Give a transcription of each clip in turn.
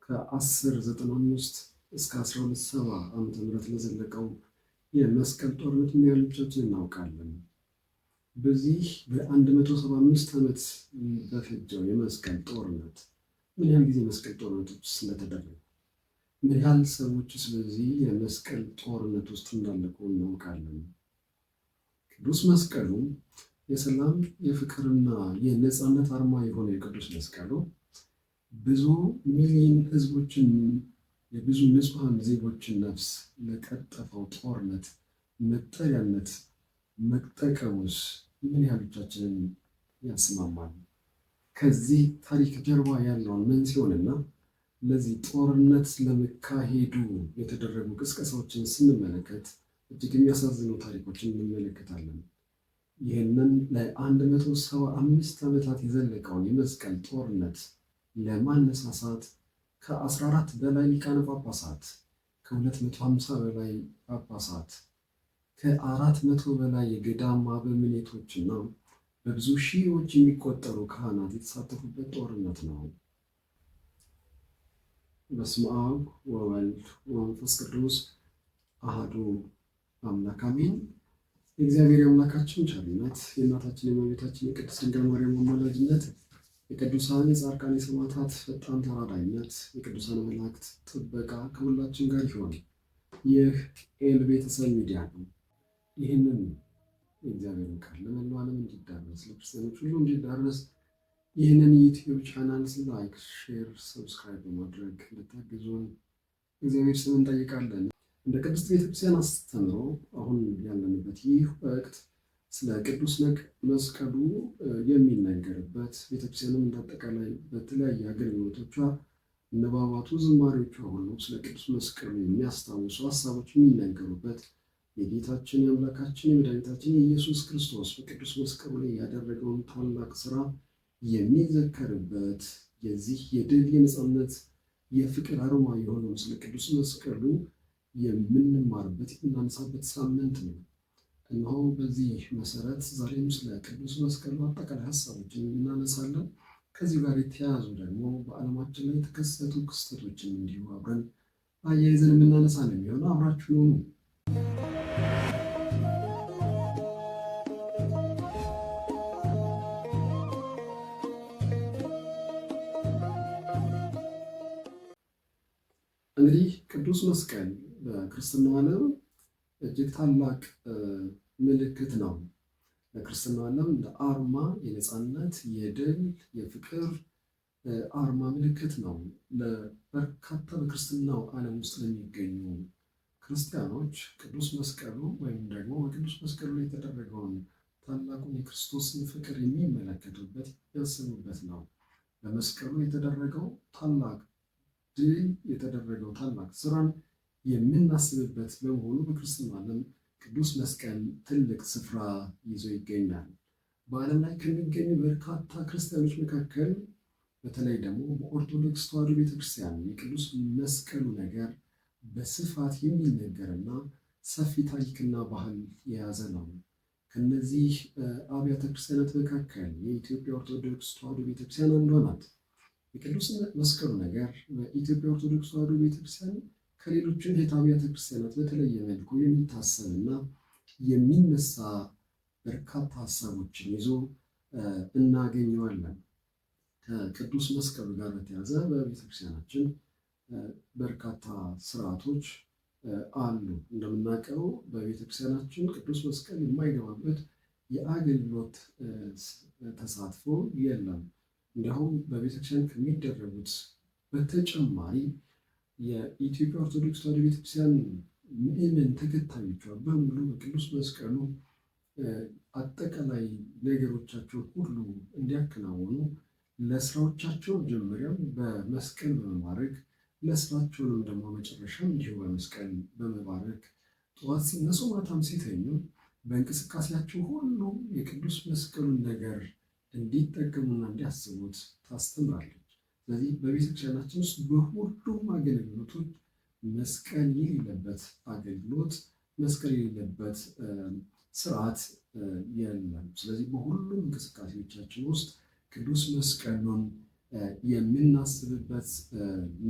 ከ1095 እስከ 1270 ዓመተ ምህረት ለዘለቀው የመስቀል ጦርነት ምን ያህሎቻችን እናውቃለን? በዚህ በ175 ዓመት በፈጀው የመስቀል ጦርነት ምን ያህል ጊዜ መስቀል ጦርነቶች ስለተደረጉ፣ ምን ያህል ሰዎች ስለዚህ የመስቀል ጦርነት ውስጥ እንዳለቁ እናውቃለን? ቅዱስ መስቀሉ የሰላም የፍቅርና የነፃነት አርማ የሆነ የቅዱስ መስቀሉ ብዙ ሚሊዮን ህዝቦችን የብዙ ንጹሐን ዜጎችን ነፍስ ለቀጠፈው ጦርነት መጠሪያነት መጠቀሙስ ምን ያህሎቻችንን ያስማማል? ከዚህ ታሪክ ጀርባ ያለውን መንስኤውንና ለዚህ ጦርነት ለመካሄዱ የተደረጉ ቅስቀሳዎችን ስንመለከት እጅግ የሚያሳዝኑ ታሪኮችን እንመለከታለን። ይህንን ለ175 ዓመታት የዘለቀውን የመስቀል ጦርነት ለማነሳሳት ከ14 በላይ ሊቃነ ጳጳሳት፣ ከ250 በላይ ጳጳሳት፣ ከ400 በላይ የገዳም አበምኔቶችና በብዙ ሺዎች የሚቆጠሩ ካህናት የተሳተፉበት ጦርነት ነው። በስመ አብ ወወልድ ወመንፈስ ቅዱስ አሐዱ አምላክ አሜን። የእግዚአብሔር አምላካችን ቸርነት፣ የእናታችን የእመቤታችን የቅድስት ድንግል ማርያም አማላጅነት፣ የቅዱሳን የጻድቃን የሰማዕታት ፈጣን ተራዳኢነት፣ የቅዱሳን መላእክት ጥበቃ ከሁላችን ጋር ይሆን። ይህ ኤል ቤተሰብ ሚዲያ ነው። ይህንን የእግዚአብሔርን ቃል ለመላው ዓለም እንዲዳረስ ለክርስቲያኖች ሁሉ እንዲዳረስ ይህንን የዩቲዩብ ቻናል ላይክ፣ ሼር፣ ሰብስክራይብ በማድረግ እንድታግዙን እግዚአብሔር ስም እንጠይቃለን። እንደ ቅድስት ቤተክርስቲያን አስተምሮ አሁን ያለንበት ይህ ወቅት ስለ ቅዱስ መስቀሉ የሚነገርበት፣ ቤተክርስቲያንም እንዳጠቃላይ በተለያየ አገልግሎቶቿ ንባባቱ፣ ዝማሬዎቿ ሁሉ ስለ ቅዱስ መስቀሉ የሚያስታውሱ ሀሳቦች የሚነገሩበት፣ የጌታችን የአምላካችን የመድኃኒታችን የኢየሱስ ክርስቶስ በቅዱስ መስቀሉ ላይ ያደረገውን ታላቅ ስራ የሚዘከርበት፣ የዚህ የድል የነፃነት የፍቅር አርማ የሆነው ስለ ቅዱስ መስቀሉ የምንማርበት የምናነሳበት ሳምንት ነው። እነሆ በዚህ መሰረት ዛሬም ስለ ቅዱስ መስቀሉ አጠቃላይ ሀሳቦችን እናነሳለን። ከዚህ ጋር የተያያዙ ደግሞ በዓለማችን ላይ የተከሰቱ ክስተቶችን እንዲሁ አብረን አያይዘን የምናነሳ ነው የሚሆነው። አብራችሁ ሆኑ። እንግዲህ ቅዱስ መስቀል በክርስትናው ዓለም እጅግ ታላቅ ምልክት ነው። በክርስትናው ዓለም እንደ አርማ የነፃነት፣ የድል፣ የፍቅር አርማ ምልክት ነው። ለበርካታ በክርስትናው ዓለም ውስጥ ለሚገኙ ክርስቲያኖች ቅዱስ መስቀሉ ወይም ደግሞ በቅዱስ መስቀሉ ላይ የተደረገውን ታላቁን የክርስቶስን ፍቅር የሚመለከቱበት ያስቡበት ነው። በመስቀሉ የተደረገው ታላቅ ድል የተደረገው ታላቅ ስራን የምናስብበት በመሆኑ በክርስትና ዓለም ቅዱስ መስቀል ትልቅ ስፍራ ይዞ ይገኛል። በዓለም ላይ ከሚገኙ በርካታ ክርስቲያኖች መካከል በተለይ ደግሞ በኦርቶዶክስ ተዋሕዶ ቤተክርስቲያን የቅዱስ መስቀሉ ነገር በስፋት የሚነገርና ሰፊ ታሪክና ባህል የያዘ ነው። ከነዚህ አብያተ ክርስቲያናት መካከል የኢትዮጵያ ኦርቶዶክስ ተዋሕዶ ቤተክርስቲያን አንዷ ናት። የቅዱስ መስቀሉ ነገር በኢትዮጵያ ኦርቶዶክስ ተዋሕዶ ቤተክርስቲያን ከሌሎችም እህት አብያተ ክርስቲያናት በተለየ መልኩ የሚታሰብና የሚነሳ በርካታ ሀሳቦችን ይዞ እናገኘዋለን። ከቅዱስ መስቀሉ ጋር በተያያዘ በቤተክርስቲያናችን በርካታ ስርዓቶች አሉ። እንደምናውቀው በቤተክርስቲያናችን ቅዱስ መስቀል የማይገባበት የአገልግሎት ተሳትፎ የለም። እንዲሁም በቤተክርስቲያን ከሚደረጉት በተጨማሪ የኢትዮጵያ ኦርቶዶክስ ተዋሕዶ ቤተክርስቲያን ምዕመን ተከታዮቿ በሙሉ በቅዱስ መስቀሉ አጠቃላይ ነገሮቻቸው ሁሉ እንዲያከናውኑ ለስራዎቻቸው መጀመሪያም በመስቀል በመባረክ ለስራቸውንም ደግሞ መጨረሻም እንዲሁ በመስቀል በመባረክ ጠዋት ሲነሱ ማታም ሲተኙ በእንቅስቃሴያቸው ሁሉ የቅዱስ መስቀሉን ነገር እንዲጠቀሙና እንዲያስቡት ታስተምራለች። ስለዚህ በቤተክርስቲያናችን ውስጥ በሁሉም አገልግሎቶች መስቀል የሌለበት አገልግሎት፣ መስቀል የሌለበት ስርዓት የለም። ስለዚህ በሁሉም እንቅስቃሴዎቻችን ውስጥ ቅዱስ መስቀሉን የምናስብበት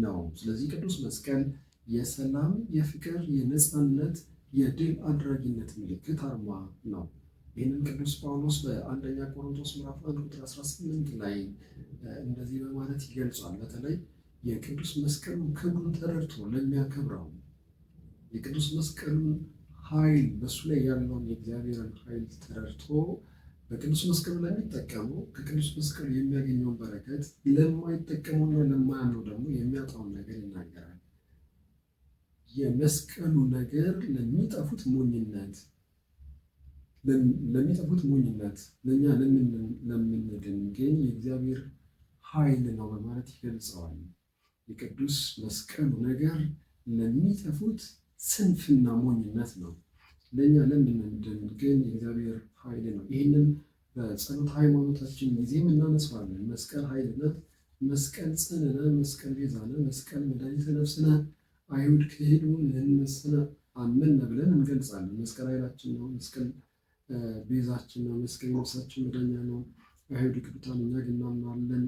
ነው። ስለዚህ ቅዱስ መስቀል የሰላም፣ የፍቅር፣ የነፃነት፣ የድል አድራጊነት ምልክት አርማ ነው። ይህንን ቅዱስ ጳውሎስ በአንደኛ ቆሮንቶስ ምዕራፍ 1 ቁጥር 18 ላይ እንደዚህ በማለት ይገልጿል። በተለይ የቅዱስ መስቀሉን ክብሩን ተረድቶ ለሚያከብረው የቅዱስ መስቀሉን ኃይል በእሱ ላይ ያለውን የእግዚአብሔርን ኃይል ተረድቶ በቅዱስ መስቀሉ ለሚጠቀመው ከቅዱስ መስቀሉ የሚያገኘውን በረከት ለማይጠቀመውና ለማያምነው ደግሞ የሚያጣውን ነገር ይናገራል። የመስቀሉ ነገር ለሚጠፉት ሞኝነት፣ ለእኛ ለምንድን ግን የእግዚአብሔር ኃይል ነው በማለት ይገልጸዋል። የቅዱስ መስቀሉ ነገር ለሚጠፉት ስንፍና ሞኝነት ነው፣ ለእኛ ለምንድን ግን የእግዚአብሔር ኃይል ነው። ይህንን በጸሎት ሃይማኖታችን ጊዜም እናነሳዋለን። መስቀል ኃይልነ፣ መስቀል ጽንዕነ፣ መስቀል ቤዛነ፣ መስቀል መድኃኒተ ነፍስነ፣ አይሁድ ክህዱ ንሕነስነ አመነ ብለን እንገልጻለን። መስቀል ኃይላችን ነው፣ መስቀል ቤዛችን ነው፣ መስቀል ነፍሳችን መዳኛ ነው። አይሁድ ይክዱታል፣ እኛ ግን እናምናለን።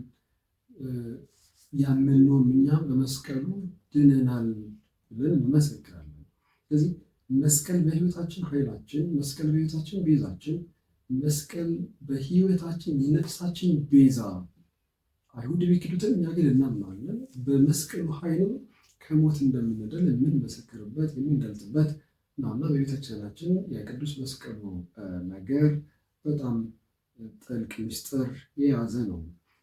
ያመንነውም እኛም በመስቀሉ ድነናል ብለን እንመሰክራለን። ስለዚህ መስቀል በሕይወታችን ኃይላችን፣ መስቀል በሕይወታችን ቤዛችን፣ መስቀል በሕይወታችን የነፍሳችን ቤዛ። አይሁድ ቢክዱትም እኛ ግን እናምናለን። በመስቀሉ ኃይልም ከሞት እንደምንድን የምንመሰክርበት የምንገልጥበት ነውና በቤተክርስቲያናችን የቅዱስ መስቀሉ ነገር በጣም ጥልቅ ምስጢር የያዘ ነው።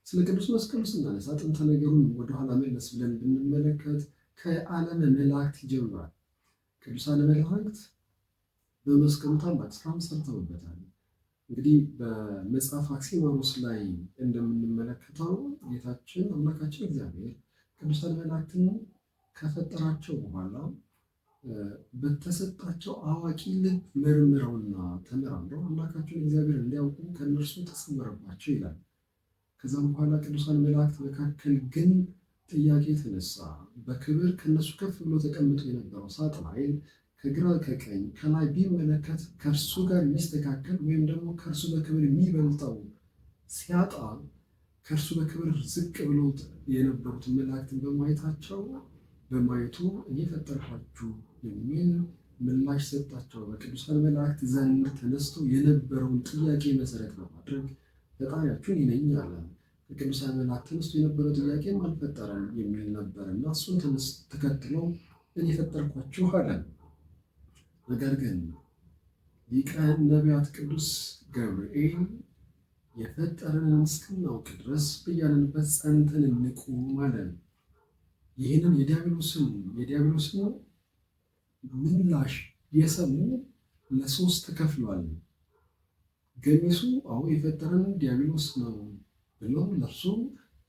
ስለ ቅዱስ መስቀሉ ስናነሳ ጥንተ ነገሩን ወደኋላ መለስ ብለን ብንመለከት ከዓለመ መላእክት ይጀምራል። ቅዱሳነ መላእክት በመስቀሉ ታላቅ ስራም ሰርተውበታል። እንግዲህ በመጽሐፍ አክሲማሮስ ላይ እንደምንመለከተው ጌታችን አምላካችን እግዚአብሔር ቅዱሳን መላእክትን ከፈጠራቸው በኋላ በተሰጣቸው አዋቂ ልብ መርምረውና ተመራምረው አምላካቸውን እግዚአብሔር እንዲያውቁ ከእነርሱ ተሰወረባቸው ይላል። ከዛም በኋላ ቅዱሳን መላእክት መካከል ግን ጥያቄ ተነሳ። በክብር ከነሱ ከፍ ብሎ ተቀምጦ የነበረው ሳጥናኤል ከግራ ከቀኝ ከላይ ቢመለከት ከእርሱ ጋር የሚስተካከል ወይም ደግሞ ከእርሱ በክብር የሚበልጠው ሲያጣ ከእርሱ በክብር ዝቅ ብሎ የነበሩት መላእክትን በማየቱ እኔ ፈጠርኳችሁ የሚል ምላሽ ሰጣቸው። በቅዱሳን መላእክት ዘንድ ተነስቶ የነበረውን ጥያቄ መሰረት በማድረግ ፈጣሪያችሁ እኔ ነኝ አለ። ከቅዱሳን መላእክት ተነስቶ የነበረው ጥያቄም አልፈጠረም የሚል ነበር እና እሱን ተከትሎ እኔ ፈጠርኳችሁ አለ። ነገር ግን ሊቀ ነቢያት ቅዱስ ገብርኤል የፈጠረንን እስክናውቅ ድረስ በያለንበት ጸንተን እንቁም አለ። ይህንን የዲያብሎስን ምላሽ የሰሙ ለሶስት ተከፍሏል። ገሚሱ የፈጠረን ዲያብሎስ ነው ብለው ለእርሱ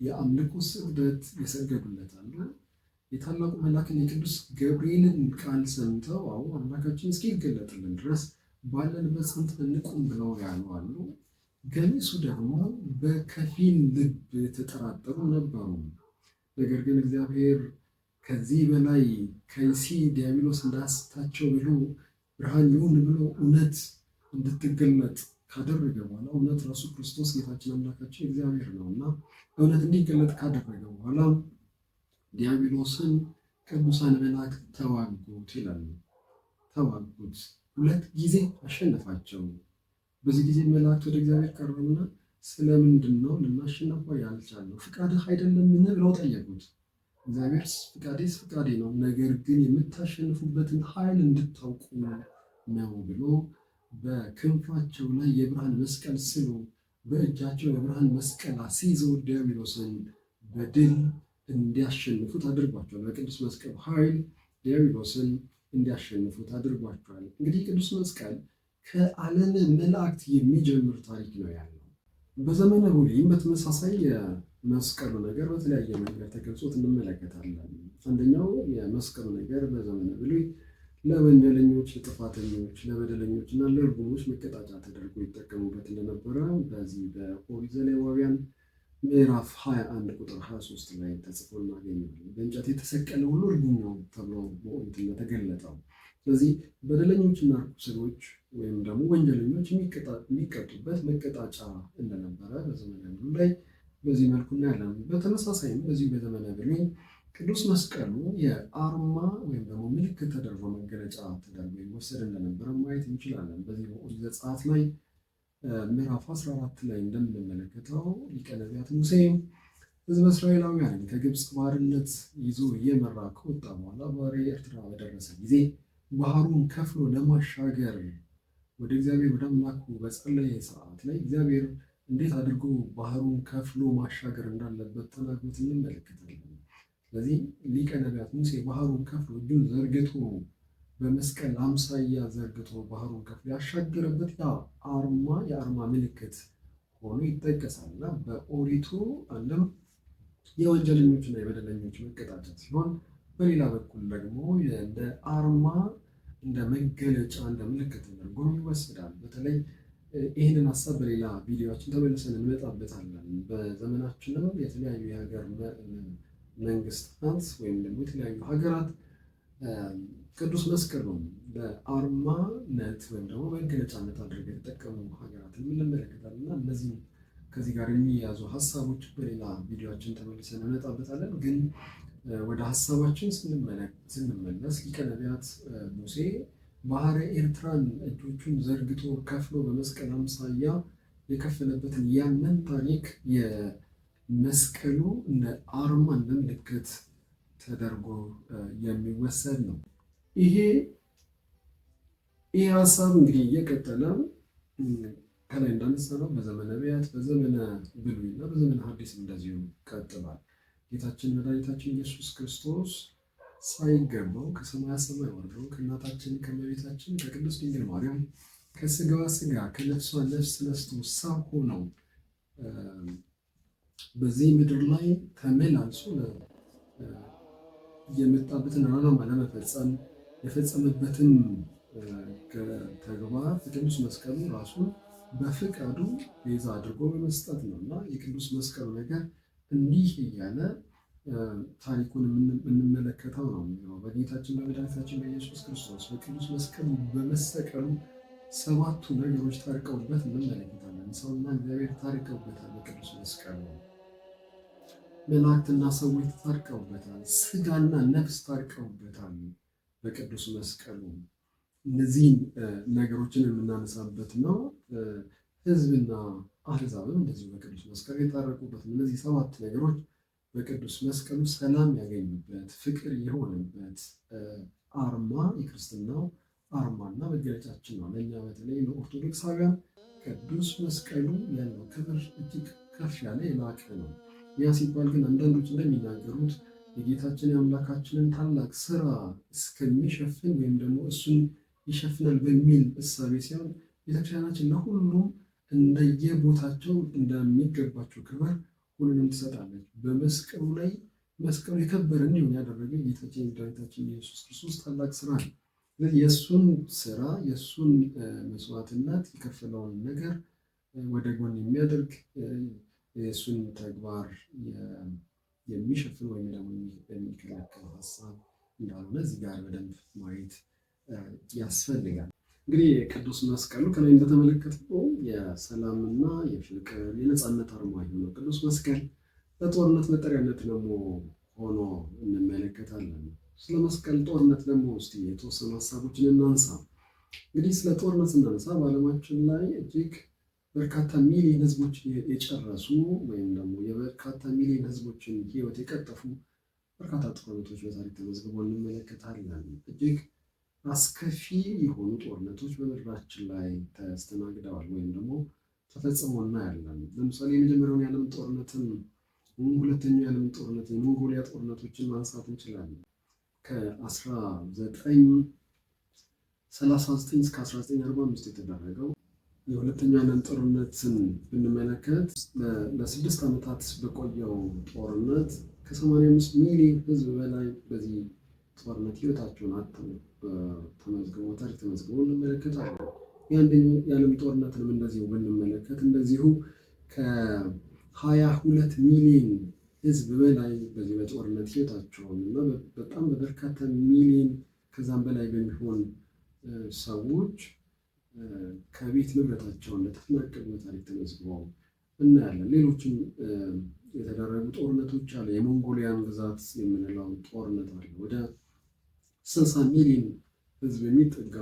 የአምልኮ ስግደት የሰገዱለታል። የታላቁ መልአክን የቅዱስ ገብርኤልን ቃል ሰምተው አምላካችን እስኪገለጥልን ድረስ ባለንበት ጸንተን እንቁም ብለው ያሉ አሉ። ገሚሱ ደግሞ በከፊል ልብ የተጠራጠሩ ነበሩ። ነገር ግን እግዚአብሔር ከዚህ በላይ ከይሲ ዲያብሎስ እንዳያስታቸው ብሎ ብርሃን ይሁን ብሎ እውነት እንድትገለጥ ካደረገ በኋላ እውነት ራሱ ክርስቶስ ጌታችን አምላካችን እግዚአብሔር ነውና እውነት እንዲገለጥ ካደረገ በኋላ ዲያብሎስን ቅዱሳን መላእክት ተዋጉት ይላል። ተዋጉት፣ 2 ጊዜ አሸነፋቸው። በዚህ ጊዜ መላእክት ወደ እግዚአብሔር ቀረቡና ስለምንድን ነው ልናሸንፈው ያልቻልነው? ፍቃድህ አይደለምን ብለው ጠየቁት። እግዚአብሔር ፍቃዴስ ፍቃዴ ነው፣ ነገር ግን የምታሸንፉበትን ኃይል እንድታውቁ ነው ብሎ በክንፋቸው ላይ የብርሃን መስቀል ስሎ በእጃቸው የብርሃን መስቀል አስይዘው ዲያብሎስን በድል እንዲያሸንፉት አድርጓቸዋል። በቅዱስ መስቀል ኃይል ዲያብሎስን እንዲያሸንፉት አድርጓቸዋል። እንግዲህ ቅዱስ መስቀል ከዓለመ መላእክት የሚጀምር ታሪክ ነው ያለው። በዘመነ ብሉይም በተመሳሳይ የመስቀሉ ነገር በተለያየ መንገድ ተገልጾት እንመለከታለን። አንደኛው የመስቀሉ ነገር በዘመነ ብሉይ ለወንጀለኞች፣ ለጥፋተኞች፣ ለበደለኞች እና ለእርጉሞች መቀጣጫ ተደርጎ ይጠቀሙበት እንደነበረ በዚህ በኦሪት ዘሌዋውያን ምዕራፍ 21 ቁጥር 23 ላይ ተጽፎ እናገኛለን። በእንጨት የተሰቀለ ሁሉ እርጉም ነው ተብሎ በኦሪት እንደተገለጠው። ስለዚህ በደለኞችና ርኩሰኞች ወይም ደግሞ ወንጀለኞች የሚቀጡበት መቀጣጫ እንደነበረ በዘመነ ብሉይ ላይ በዚህ መልኩ እናያለን። በተመሳሳይም በዚህ በዘመነ ብሉይ ቅዱስ መስቀሉ የአርማ ወይም ደግሞ ምልክት ተደርጎ መገለጫ ተደርጎ ይወሰድ እንደነበረ ማየት እንችላለን። በዚህ በኦሪት ዘጸአት ላይ ምዕራፍ 14 ላይ እንደምንመለከተው ሊቀ ነቢያት ሙሴ ሕዝበ እስራኤላውያንን ከግብፅ ባርነት ይዞ እየመራ ከወጣ በኋላ ባሕረ ኤርትራ በደረሰ ጊዜ ባህሩን ከፍሎ ለማሻገር ወደ እግዚአብሔር ወደ አምላኩ በጸለየ ሰዓት ላይ እግዚአብሔር እንዴት አድርጎ ባህሩን ከፍሎ ማሻገር እንዳለበት ተናግሮት እንመለከታለን። ስለዚህ ሊቀ ነቢያት ሙሴ ባህሩን ከፍሎ እጁን ዘርግቶ በመስቀል አምሳያ ዘርግቶ ባህሩን ከፍሎ ያሻገረበት የአርማ ምልክት ሆኖ ይጠቀሳል እና በኦሪቱ አንድም የወንጀለኞችና የበደለኞች መቀጣጫ ሲሆን፣ በሌላ በኩል ደግሞ እንደ አርማ እንደ መገለጫ እንደ ምልክት ተደርጎ ይወሰዳል። በተለይ ይህንን ሀሳብ በሌላ ቪዲዮችን ተመልሰን እንመጣበታለን። በዘመናችንም የተለያዩ የሀገር መንግስታት ወይም ደግሞ የተለያዩ ሀገራት ቅዱስ መስቀሉን በአርማነት ወይም ደግሞ መገለጫነት አድርገው የተጠቀሙ ሀገራትን እንመለከታለን እና እነዚህም ከዚህ ጋር የሚያዙ ሀሳቦች በሌላ ቪዲዮችን ተመልሰን እንመጣበታለን። ግን ወደ ሀሳባችን ስንመለስ ሊቀ ነቢያት ሙሴ ባሕረ ኤርትራን እጆቹን ዘርግቶ ከፍሎ በመስቀል አምሳያ የከፈለበትን ያንን ታሪክ የመስቀሉ እንደ አርማ እንደ ምልክት ተደርጎ የሚወሰድ ነው። ይሄ ሀሳብ እንግዲህ እየቀጠለ ከላይ እንዳነሳነው በዘመነ ነቢያት፣ በዘመነ ብሉይ እና በዘመነ ሐዲስ እንደዚሁ ቀጥሏል። ጌታችን መድኃኒታችን ኢየሱስ ክርስቶስ ሳይገባው ከሰማያ ሰማይ ወርዶ ከእናታችን ከእመቤታችን ከቅድስት ድንግል ማርያም ከስጋዋ ስጋ ከነፍሷ ነፍስ ነስቶ ሰው ሆነው በዚህ ምድር ላይ ተመላልሶ የመጣበትን ዓላማ ለመፈጸም የፈጸመበትን ተግባር ቅዱስ መስቀሉ ራሱን በፍቃዱ ቤዛ አድርጎ በመስጠት ነው እና የቅዱስ መስቀሉ ነገር እንዲህ እያለ ታሪኩን የምንመለከተው ነው። በጌታችን በመድኃኒታችን በኢየሱስ ክርስቶስ በቅዱስ መስቀሉ በመሰቀሉ ሰባቱ ነገሮች ታርቀውበት እንመለከታለን። ሰውና እግዚአብሔር ታርቀውበታል በቅዱስ መስቀሉ። መላእክትና ሰዎች ታርቀውበታል። ስጋና ነፍስ ታርቀውበታል በቅዱስ መስቀሉ። እነዚህን ነገሮችን የምናነሳበት ነው። ሕዝብና አሕዛብም እንደዚሁ በቅዱስ መስቀሉ የታረቁበት እነዚህ ሰባት ነገሮች በቅዱስ መስቀሉ ሰላም ያገኙበት ፍቅር የሆነበት አርማ የክርስትናው አርማና መገለጫችን ነው። ለእኛ በተለይ ለኦርቶዶክሳውያን ቅዱስ መስቀሉ ያለው ክብር እጅግ ከፍ ያለ የላቀ ነው። ያ ሲባል ግን አንዳንዶች እንደሚናገሩት የጌታችን የአምላካችንን ታላቅ ስራ እስከሚሸፍን ወይም ደግሞ እሱን ይሸፍናል በሚል እሳቤ ሲሆን ቤተክርስቲያናችን ለሁሉም እንደየቦታቸው እንደሚገባቸው ክብር ሁሉንም ትሰጣለች። በመስቀሉ ላይ መስቀሉ የከበረ እንዲሆን ያደረገ ጌታችን መድኃኒታችን ኢየሱስ ክርስቶስ ታላቅ ስራ ነው። ስለዚህ የእሱን ስራ የእሱን መስዋዕትነት የከፈለውን ነገር ወደ ጎን የሚያደርግ የእሱን ተግባር የሚሸፍን ወይም ደግሞ የሚከላከል ሀሳብ እንዳልሆነ እዚህ ጋር በደንብ ማየት ያስፈልጋል። እንግዲህ የቅዱስ መስቀሉ ከላይ እንደተመለከተው የሰላምና የፍቅር የነፃነት አርማ የሆነው ቅዱስ መስቀል ለጦርነት መጠሪያነት ደግሞ ሆኖ እንመለከታለን። ስለ መስቀል ጦርነት ደግሞ እስኪ የተወሰኑ ሀሳቦችን እናንሳ። እንግዲህ ስለ ጦርነት ስናነሳ በዓለማችን ላይ እጅግ በርካታ ሚሊዮን ህዝቦችን የጨረሱ ወይም ደግሞ የበርካታ ሚሊዮን ህዝቦችን ህይወት የቀጠፉ በርካታ ጦርነቶች በታሪክ ተመዝግበው እንመለከታለን። እጅግ አስከፊ የሆኑ ጦርነቶች በምድራችን ላይ ተስተናግደዋል ወይም ደግሞ ተፈጽመው እናያለን። ለምሳሌ የመጀመሪያውን የዓለም ጦርነትን፣ ሁለተኛው የዓለም ጦርነት፣ የሞንጎሊያ ጦርነቶችን ማንሳት እንችላለን። ከ1939 እስከ 1945 የተደረገው የሁለተኛው የዓለም ጦርነትን ብንመለከት ለ6 ዓመታት በቆየው ጦርነት ከ85 ሚሊዮን ህዝብ በላይ በዚህ ጦርነት ህይወታቸውን አጥተው ተመዝግቦ ታሪክ ተመዝግቦ እንመለከታለን። የአንደኛው የዓለም ጦርነትንም እንደዚሁ ብንመለከት እንደዚሁ ከ22 ሚሊዮን ህዝብ በላይ በዚህ በጦርነት ህይወታቸውን እና በጣም በበርካታ ሚሊዮን ከዛም በላይ በሚሆን ሰዎች ከቤት ንብረታቸው እንደተፈናቀሉ ታሪክ ተመዝግበው እናያለን። ሌሎችም የተደረጉ ጦርነቶች አለ። የሞንጎሊያን ግዛት የምንለው ጦርነት አለ። ወደ 60 ሚሊዮን ህዝብ የሚጠጋ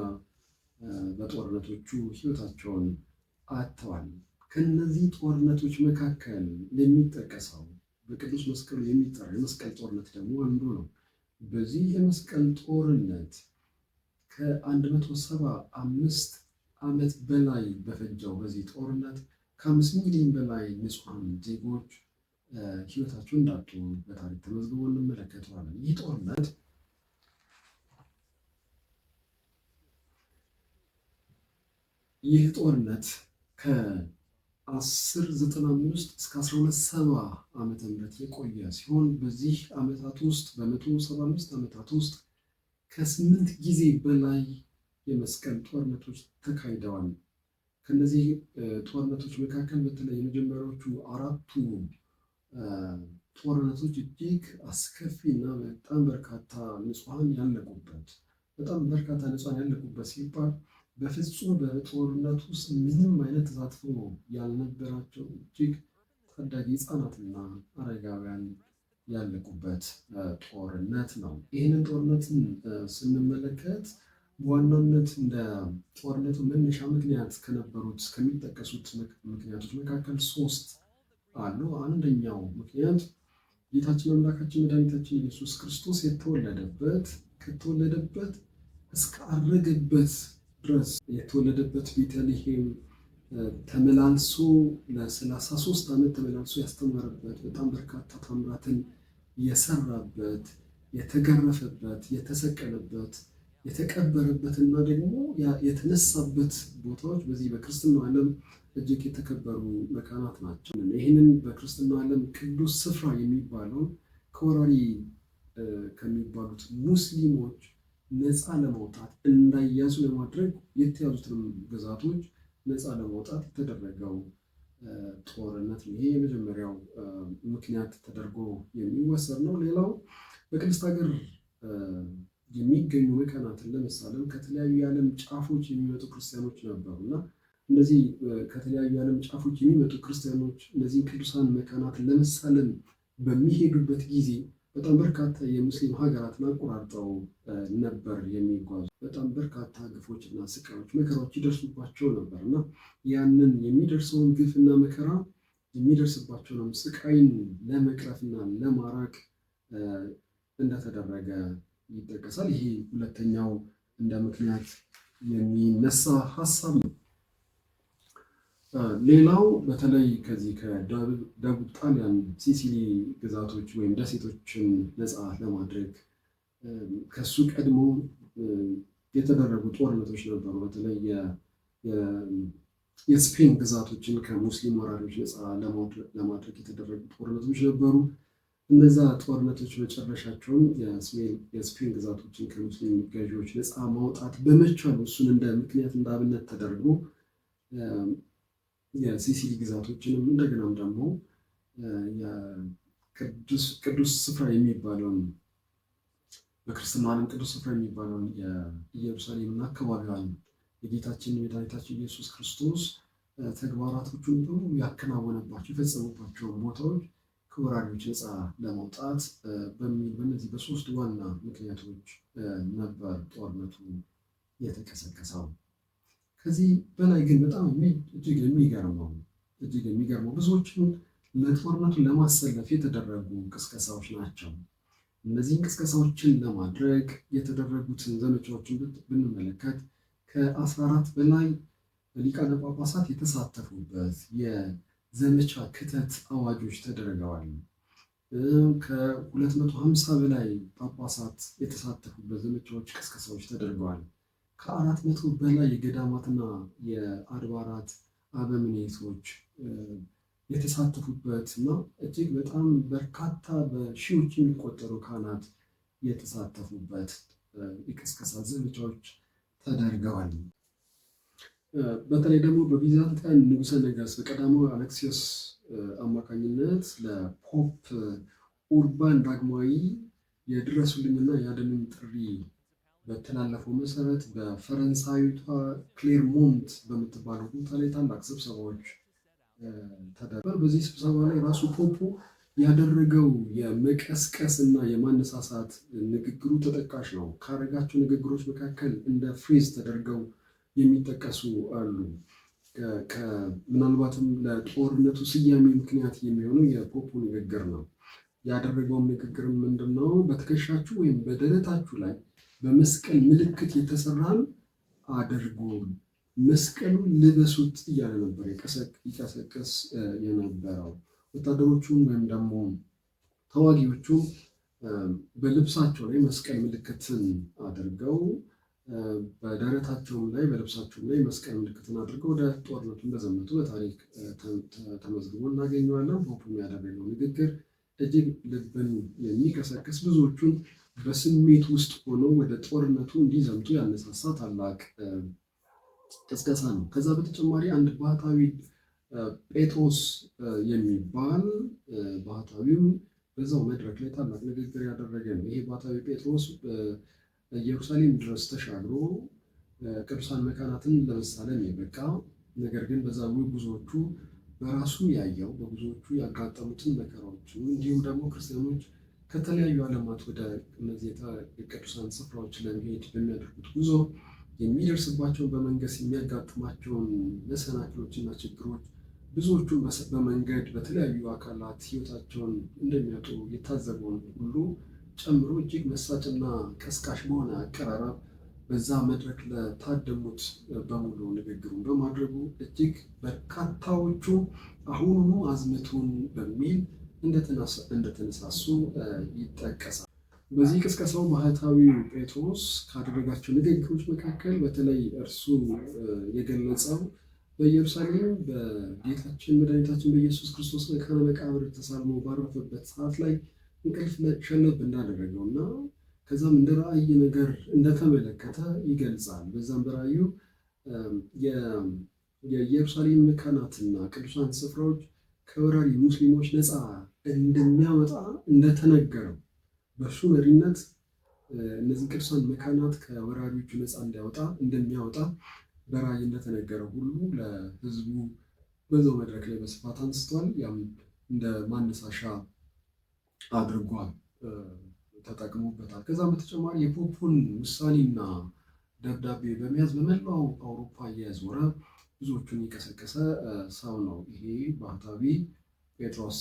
በጦርነቶቹ ህይወታቸውን አጥተዋል። ከነዚህ ጦርነቶች መካከል የሚጠቀሰው በቅዱስ መስቀሉ የሚጠራው የመስቀል ጦርነት ደግሞ አንዱ ነው። በዚህ የመስቀል ጦርነት ከ175 ዓመት በላይ በፈጀው በዚህ ጦርነት ከ5 ሚሊዮን በላይ ንጹሐን ዜጎች ህይወታቸውን እንዳጡ በታሪክ ተመዝግቦ እንመለከተዋለን። ይህ ጦርነት ከ1095 እስከ 1270 ዓመተ ምህረት የቆየ ሲሆን በዚህ ዓመታት ውስጥ በ175 ዓመታት ውስጥ ከ8 ጊዜ በላይ የመስቀል ጦርነቶች ተካሂደዋል። ከነዚህ ጦርነቶች መካከል በተለይ የመጀመሪያዎቹ 4ቱ ጦርነቶች እጅግ አስከፊ እና በጣም በርካታ ንጹሐን ያለቁበት ሲባል በፍጹም በጦርነት ውስጥ ምንም አይነት ተሳትፎ ያልነበራቸው እጅግ ታዳጊ ህፃናትና አረጋውያን ያለቁበት ጦርነት ነው። ይህንን ጦርነትን ስንመለከት በዋናነት እንደ ጦርነቱ መነሻ ምክንያት ከሚጠቀሱት ምክንያቶች መካከል 3 አሉ። አንደኛው ምክንያት ጌታችን አምላካችን መድኃኒታችን ኢየሱስ ክርስቶስ ከተወለደበት እስከ አረገበት ድረስ የተወለደበት ቤተልሔም ተመላልሶ ለ33 ዓመት ተመላልሶ ያስተማረበት፣ በጣም በርካታ ታምራትን የሰራበት፣ የተገረፈበት፣ የተሰቀለበት፣ የተቀበረበትና ደግሞ የተነሳበት ቦታዎች በዚህ በክርስትናው ዓለም እጅግ የተከበሩ መካናት ናቸው። ይህንን በክርስትናው ዓለም ቅዱስ ስፍራ የሚባለውን ከወራሪ ከሚባሉት ሙስሊሞች ነፃ ለመውጣት እንዳያዙ ለማድረግ የተያዙትን ግዛቶች ነፃ ለመውጣት የተደረገው ጦርነት ነው። ይሄ የመጀመሪያው ምክንያት ተደርጎ የሚወሰድ ነው። ሌላው በቅድስት ሀገር የሚገኙ መካናትን ለመሳለም ከተለያዩ የዓለም ጫፎች የሚመጡ ክርስቲያኖች ነበሩ እና እነዚህ ከተለያዩ የዓለም ጫፎች የሚመጡ ክርስቲያኖች እነዚህ ቅዱሳን መካናትን ለመሳለም በሚሄዱበት ጊዜ በጣም በርካታ የሙስሊም ሀገራትን አቆራርጠው ነበር የሚጓዙ። በጣም በርካታ ግፎችና ስቃዮች፣ መከራዎች ይደርሱባቸው ነበር እና ያንን የሚደርሰውን ግፍና መከራ የሚደርስባቸውንም ስቃይን ለመቅረፍና ለማራቅ እንደተደረገ ይጠቀሳል። ይሄ ሁለተኛው እንደ ምክንያት የሚነሳ ሀሳብ ነው። ሌላው በተለይ ከዚህ ከደቡብ ጣሊያን ሲሲሊ ግዛቶች ወይም ደሴቶችን ነፃ ለማድረግ ከሱ ቀድሞ የተደረጉ ጦርነቶች ነበሩ። በተለይ የስፔን ግዛቶችን ከሙስሊም ወራሪዎች ነፃ ለማድረግ የተደረጉ ጦርነቶች ነበሩ። እነዛ ጦርነቶች መጨረሻቸውን የስፔን ግዛቶችን ከሙስሊም ገዢዎች ነፃ ማውጣት በመቻሉ እሱን እንደ ምክንያት እንደ አብነት ተደርጎ የሲሲሊ ግዛቶችንም እንደገናም ደግሞ ቅዱስ ስፍራ የሚባለውን በክርስትና ዓለም ቅዱስ ስፍራ የሚባለውን የኢየሩሳሌምና አካባቢዋን የጌታችን የመድኃኒታችን ኢየሱስ ክርስቶስ ተግባራቶቹን በሙሉ ያከናወነባቸው የፈጸሙባቸውን ቦታዎች ከወራሪዎች ነፃ ለማውጣት በሚል በእነዚህ በ3 ዋና ምክንያቶች ነበር ጦርነቱ የተቀሰቀሰው። ከዚህ በላይ ግን በጣም እጅግ የሚገርመው ብዙዎችን ለጦርነቱ ለማሰለፍ የተደረጉ ቅስቀሳዎች ናቸው። እነዚህን ቅስቀሳዎችን ለማድረግ የተደረጉትን ዘመቻዎችን ብንመለከት ከ14 በላይ ሊቃነ ጳጳሳት የተሳተፉበት የዘመቻ ክተት አዋጆች ተደርገዋል። ከ250 በላይ ጳጳሳት የተሳተፉበት ዘመቻዎች፣ ቅስቀሳዎች ተደርገዋል። ከ400 በላይ የገዳማትና የአድባራት አበምኔቶች የተሳተፉበት እና እጅግ በጣም በርካታ በሺዎች የሚቆጠሩ ካህናት የተሳተፉበት የቅስቀሳ ዘመቻዎች ተደርገዋል። በተለይ ደግሞ በቢዛንታይን ንጉሠ ነገሥት በቀዳማዊ አሌክሲዮስ አማካኝነት ለፖፕ ኡርባን ዳግማዊ የድረሱልኝና የአድኑኝ ጥሪ በተላለፈው መሰረት በፈረንሳዊቷ ክሌርሞንት በምትባለው ቦታ ላይ ታላቅ ስብሰባዎች ተደርጓል። በዚህ ስብሰባ ላይ ራሱ ፖፑ ያደረገው የመቀስቀስ እና የማነሳሳት ንግግሩ ተጠቃሽ ነው። ካረጋቸው ንግግሮች መካከል እንደ ፍሬዝ ተደርገው የሚጠቀሱ አሉ። ምናልባትም ለጦርነቱ ስያሜ ምክንያት የሚሆነው የፖፑ ንግግር ነው። ያደረገውም ንግግር ምንድን ነው? በትከሻችሁ ወይም በደረታችሁ ላይ በመስቀል ምልክት የተሰራን አድርጉ፣ መስቀሉን ልበሱት እያለ ነበር ይቀሰቅስ የነበረው። ወታደሮቹም ወይም ደግሞ ተዋጊዎቹ በልብሳቸው ላይ መስቀል ምልክትን አድርገው በደረታቸውም ላይ በልብሳቸውም ላይ መስቀል ምልክትን አድርገው ወደ ጦርነቱ እንደዘመቱ በታሪክ ተመዝግቦ እናገኘዋለን። ፖፑም ያደረገው ንግግር እጅግ ልብን የሚቀሰቅስ ብዙዎቹን በስሜት ውስጥ ሆነው ወደ ጦርነቱ እንዲዘምቱ ያነሳሳ ታላቅ ቅስቀሳ ነው። ከዛ በተጨማሪ አንድ ባህታዊ ጴጥሮስ የሚባል ባህታዊም በዛው መድረክ ላይ ታላቅ ንግግር ያደረገ ነው። ይሄ ባህታዊ ጴጥሮስ ኢየሩሳሌም ድረስ ተሻግሮ ቅዱሳን መካናትን ለመሳለም የበቃ ነገር ግን በዛ ብዙዎቹ በራሱ ያየው በብዙዎቹ ያጋጠሙትን መከራዎች እንዲሁም ደግሞ ክርስቲያኖች ከተለያዩ ዓለማት ወደ እነዚህ የቅዱሳን ስፍራዎች ለመሄድ በሚያደርጉት ጉዞ የሚደርስባቸውን በመንገስ የሚያጋጥማቸውን መሰናክሎችና ችግሮች ብዙዎቹን በመንገድ በተለያዩ አካላት ሕይወታቸውን እንደሚያጡ የታዘበውን ሁሉ ጨምሮ እጅግ መሳጭና ቀስቃሽ በሆነ አቀራረብ በዛ መድረክ ለታደሙት በሙሉ ንግግሩን በማድረጉ እጅግ በርካታዎቹ አሁኑኑ አዝምቱን በሚል እንደተነሳሱ ይጠቀሳል። በዚህ ቅስቀሳው ባህታዊ ጴጥሮስ ካደረጋቸው ንግግሮች መካከል በተለይ እርሱ የገለጸው በኢየሩሳሌም በጌታችን መድኃኒታችን በኢየሱስ ክርስቶስ መካነ መቃብር ተሳልሞ ባረፈበት ሰዓት ላይ እንቅልፍ ሸለብ እንዳደረገው እና ከዛም እንደ ራእይ ነገር እንደተመለከተ ይገልጻል። በዛም በራእዩ የኢየሩሳሌም መካናትና ቅዱሳን ስፍራዎች ከወራሪ ሙስሊሞች ነፃ እንደሚያወጣ እንደተነገረው በእሱ መሪነት እነዚህ ቅዱሳን መካናት ከወራሪዎቹ ነፃ እንደሚያወጣ በራእይ እንደተነገረው ሁሉ ለሕዝቡ በዛው መድረክ ላይ በስፋት አንስቷል። ያም እንደ ማነሳሻ አድርጓል፣ ተጠቅሞበታል። ከዛም በተጨማሪ የፖፑን ውሳኔና ደብዳቤ በመያዝ በመላው አውሮፓ እየዞረ ብዙዎቹን የቀሰቀሰ ሰው ነው ይሄ ባህታዊ ጴጥሮስ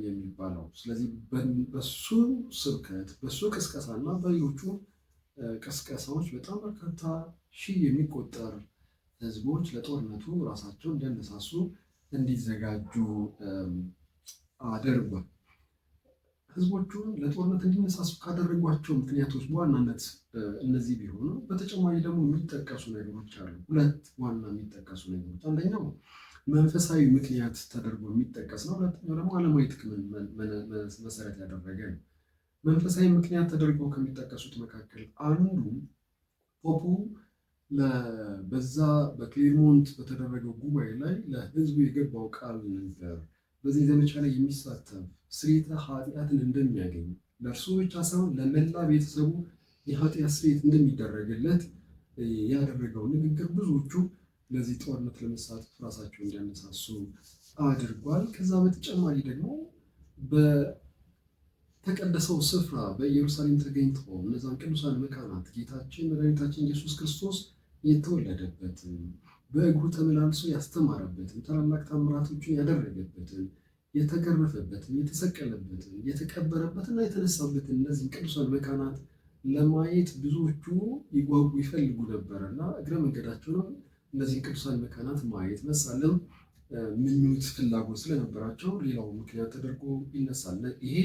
የሚባለው። ስለዚህ በሱ ስብከት በሱ ቅስቀሳና በሌሎቹ ቅስቀሳዎች በጣም በርካታ ሺህ የሚቆጠር ህዝቦች ለጦርነቱ ራሳቸው እንዲያነሳሱ እንዲዘጋጁ አድርጓል። ህዝቦቹን ለጦርነት እንዲነሳሱ ካደረጓቸው ምክንያቶች በዋናነት እነዚህ ቢሆኑ በተጨማሪ ደግሞ የሚጠቀሱ ነገሮች አሉ። ሁለት ዋና የሚጠቀሱ ነገሮች፣ አንደኛው መንፈሳዊ ምክንያት ተደርጎ የሚጠቀስ ነው። ሁለተኛው ደግሞ ዓለማዊ ጥቅምን መሰረት ያደረገ ነው። መንፈሳዊ ምክንያት ተደርገው ከሚጠቀሱት መካከል አንዱ ፖፑ በዛ በክሌርሞንት በተደረገው ጉባኤ ላይ ለህዝቡ የገባው ቃል ነበር። በዚህ ዘመቻ ላይ የሚሳተፍ ስርየተ ኃጢአትን እንደሚያገኝ ለእርሱ ብቻ ሳይሆን ለመላ ቤተሰቡ የኃጢአት ስርየት እንደሚደረግለት ያደረገው ንግግር ብዙዎቹ ለዚህ ጦርነት ለመሳተፍ ራሳቸው እንዲያነሳሱ አድርጓል። ከዛ በተጨማሪ ደግሞ በተቀደሰው ስፍራ በኢየሩሳሌም ተገኝተው እነዛን ቅዱሳን መካናት ጌታችን መድኃኒታችን ኢየሱስ ክርስቶስ የተወለደበትን በእግሩ ተመላልሶ ያስተማረበትን ታላላቅ ታምራቶችን ያደረገበትን የተገረፈበትን የተሰቀለበትን የተቀበረበትና የተነሳበትን እነዚህ ቅዱሳን መካናት ለማየት ብዙዎቹ ይጓጉ ይፈልጉ ነበረና እግረ መንገዳቸውንም እነዚህ ቅዱሳን መካናት ማየት መሳለም ምኞት ፍላጎት ስለነበራቸው ሌላው ምክንያት ተደርጎ ይነሳል። ይሄ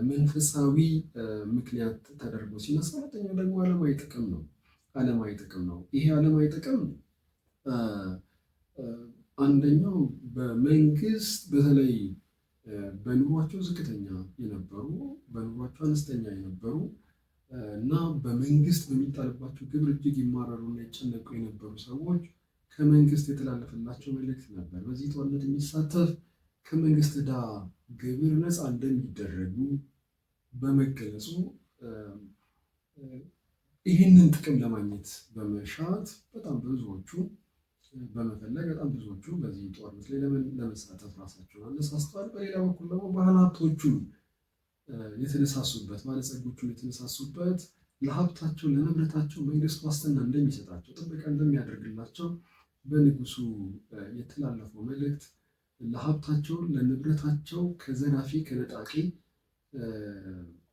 መንፈሳዊ ምክንያት ተደርጎ ሲነሳ፣ ሁለተኛው ደግሞ ዓለማዊ ጥቅም ነው። ዓለማዊ ጥቅም ነው። ይሄ ዓለማዊ ጥቅም አንደኛው በመንግስት በተለይ በኑሯቸው ዝቅተኛ የነበሩ በኑሯቸው አነስተኛ የነበሩ እና በመንግስት በሚጣልባቸው ግብር እጅግ ይማረሩና ይጨነቁ የነበሩ ሰዎች ከመንግስት የተላለፈላቸው መልእክት ነበር። በዚህ ጦርነት የሚሳተፍ ከመንግስት ዕዳ ግብር ነፃ እንደሚደረጉ በመገለጹ ይህንን ጥቅም ለማግኘት በመሻት በጣም ብዙዎቹ በመፈለግ በጣም ብዙዎቹ በዚህ ጦርነት ላይ ለመሳተፍ ራሳቸውን አነሳስተዋል። በሌላ በኩል ደግሞ ባለሀብቶቹ የተነሳሱበት ባለጸጎቹ የተነሳሱበት ለሀብታቸው ለንብረታቸው መንግስት ዋስትና እንደሚሰጣቸው ጥበቃ እንደሚያደርግላቸው በንጉሱ የተላለፈው መልእክት ለሀብታቸው ለንብረታቸው ከዘራፊ ከነጣቂ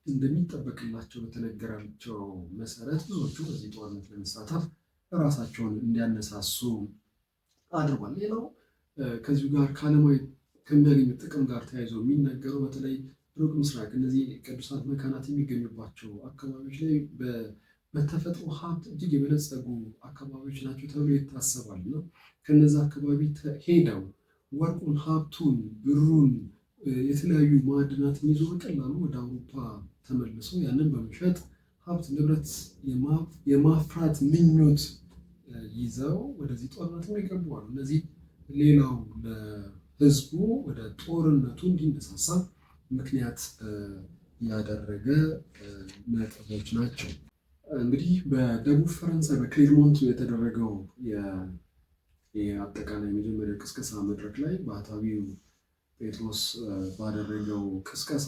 እንደሚጠበቅላቸው በተነገራቸው መሰረት ብዙዎቹ በዚህ ጦርነት ለመሳተፍ ራሳቸውን እንዲያነሳሱ አድርጓል። ሌላው ከዚሁ ጋር ከዓለማዊ ከሚያገኙት ጥቅም ጋር ተያይዞ የሚነገረው በተለይ ሩቅ ምስራቅ እነዚህ ቅዱሳት መካናት የሚገኙባቸው አካባቢዎች ላይ በተፈጥሮ ሀብት እጅግ የበለጸጉ አካባቢዎች ናቸው ተብሎ ይታሰባል እና ከነዚ አካባቢ ሄደው ወርቁን፣ ሀብቱን፣ ብሩን፣ የተለያዩ ማዕድናትን ይዞ በቀላሉ ወደ አውሮፓ ተመልሰው ያንን በመሸጥ ሀብት ንብረት የማፍራት ምኞት ይዘው ወደዚህ ጦርነት የሚገቡ አሉ። እነዚህ ሌላው ለህዝቡ ወደ ጦርነቱ እንዲነሳሳ ምክንያት ያደረገ ነጥቦች ናቸው። እንግዲህ በደቡብ ፈረንሳይ በክሌርሞንት የተደረገው የአጠቃላይ የመጀመሪያው ቅስቀሳ መድረክ ላይ ባህታዊው ጴጥሮስ ባደረገው ቅስቀሳ፣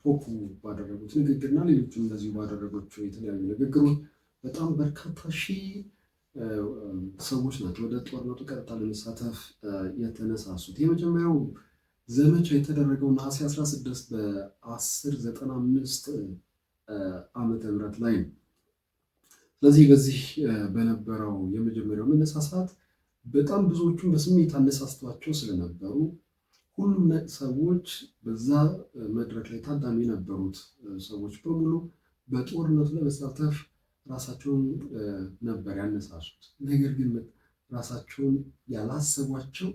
ፖፑ ባደረጉት ንግግርና ሌሎችም እንደዚሁ ባደረጓቸው የተለያዩ ንግግሮች በጣም በርካታ ሺህ ሰዎች ናቸው ወደ ጦርነቱ ቀጥታ ለመሳተፍ የተነሳሱት። የመጀመሪያው ዘመቻ የተደረገው ነሐሴ 16 በ1095 ዓመተ ምህረት ላይ ነው። ስለዚህ በዚህ በነበረው የመጀመሪያው መነሳሳት በጣም ብዙዎቹን በስሜት አነሳስቷቸው ስለነበሩ ሁሉም ሰዎች በዛ መድረክ ላይ ታዳሚ የነበሩት ሰዎች በሙሉ በጦርነቱ ለመሳተፍ ራሳቸውን ነበር ያነሳሱት። ነገር ግን ራሳቸውን ያላሰቧቸው